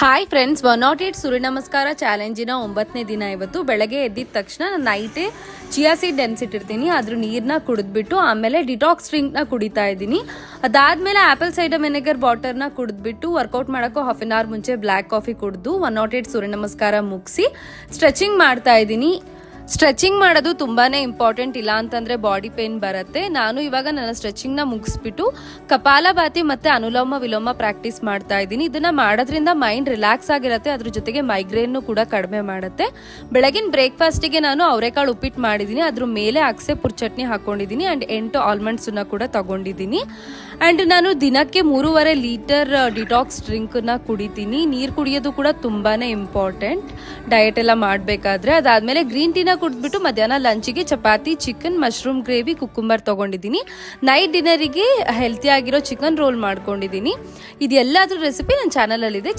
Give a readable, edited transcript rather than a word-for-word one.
Hi friends, 108 ಸೂರ್ಯ ನಮಸ್ಕಾರ ಚಾಲೆಂಜಿನ 9ನೇ ದಿನ. ಇವತ್ತು ಬೆಳಗ್ಗೆ ಎದ್ದಿದ ತಕ್ಷಣ ನಾನು ನೈಟೇ ಚಿಯಾ ಸೀಡ್ ನೆನೆಸಿಟ್ಟಿರ್ತೀನಿ. ಅದ್ರ ನೀರನ್ನ ಕುಡಿದ್ಬಿಟ್ಟು ಆಮೇಲೆ ಡಿಟಾಕ್ಸ್ ಡ್ರಿಂಕ್ನ ಕುಡಿತಾ ಇದ್ದೀನಿ. ಅದಾದ್ಮೇಲೆ ಆಪಲ್ ಸೈಡರ್ ವಿನೆಗರ್ ವಾಟರ್ನ ಕುಡಿದ್ಬಿಟ್ಟು ವರ್ಕೌಟ್ ಮಾಡೋಕ್ಕೂ ಹಾಫ್ ಅನ್ ಅವರ್ ಮುಂಚೆ ಬ್ಲ್ಯಾಕ್ ಕಾಫಿ ಕುಡಿದು 108 ಸೂರ್ಯ ನಮಸ್ಕಾರ ಮುಗಿಸಿ ಸ್ಟ್ರೆಚಿಂಗ್ ಮಾಡ್ತಾ ಇದ್ದೀನಿ. ಸ್ಟ್ರೆಚಿಂಗ್ ಮಾಡೋದು ತುಂಬಾನೇ ಇಂಪಾರ್ಟೆಂಟ್, ಇಲ್ಲ ಅಂತಂದ್ರೆ ಬಾಡಿ ಪೇನ್ ಬರುತ್ತೆ. ನಾನು ಇವಾಗ ನನ್ನ ಸ್ಟ್ರೆಚಿಂಗ್ ನ ಮುಗಿಸ್ಬಿಟ್ಟು ಕಪಾಲಭಾತಿ ಮತ್ತೆ ಅನುಲೋಮ ವಿಲೋಮ ಪ್ರಾಕ್ಟೀಸ್ ಮಾಡ್ತಾ ಇದ್ದೀನಿ. ಇದನ್ನ ಮಾಡೋದ್ರಿಂದ ಮೈಂಡ್ ರಿಲ್ಯಾಕ್ಸ್ ಆಗಿರುತ್ತೆ, ಅದ್ರ ಜೊತೆಗೆ ಮೈಗ್ರೇನ್ ಕೂಡ ಕಡಿಮೆ ಮಾಡುತ್ತೆ. ಬೆಳಗಿನ ಬ್ರೇಕ್ಫಾಸ್ಟಿಗೆ ನಾನು ಅವರೆಕಾಳು ಉಪ್ಪಿಟ್ಟು ಮಾಡಿದ್ದೀನಿ, ಅದ್ರ ಮೇಲೆ ಅಗಸೆ ಪುರ್ ಚಟ್ನಿ ಹಾಕೊಂಡಿದ್ದೀನಿ ಅಂಡ್ 8 ಆಲ್ಮಂಡ್ಸ್ ಕೂಡ ತಗೊಂಡಿದ್ದೀನಿ. ಅಂಡ್ ನಾನು ದಿನಕ್ಕೆ 3.5 ಲೀಟರ್ ಡಿಟಾಕ್ಸ್ ಡ್ರಿಂಕ್ ನ ಕುಡಿತೀನಿ. ನೀರು ಕುಡಿಯೋದು ಕೂಡ ತುಂಬಾನೇ ಇಂಪಾರ್ಟೆಂಟ್ ಡಯಟ್ ಎಲ್ಲ ಮಾಡ್ಬೇಕಾದ್ರೆ. ಅದಾದ್ಮೇಲೆ ಗ್ರೀನ್ ಟೀನ ಕುಡಿದ್ಬಿಟ್ಟು ಮಧ್ಯಾಹ್ನ ಲಂಚಿಗೆ chapati, chicken, mushroom gravy, cucumber ತಗೊಂಡಿದ್ದೀನಿ. ನೈಟ್ ಡಿನ್ನರಿಗೆ ಹೆಲ್ತಿ ಆಗಿರೋ ಚಿಕನ್ ರೋಲ್ ಮಾಡ್ಕೊಂಡಿದ್ದೀನಿ. ಇದೆಲ್ಲದ್ರ ರೆಸಿಪಿ ನನ್ನ ಚಾನಲ್ ಅಲ್ಲಿ ಇದೆ.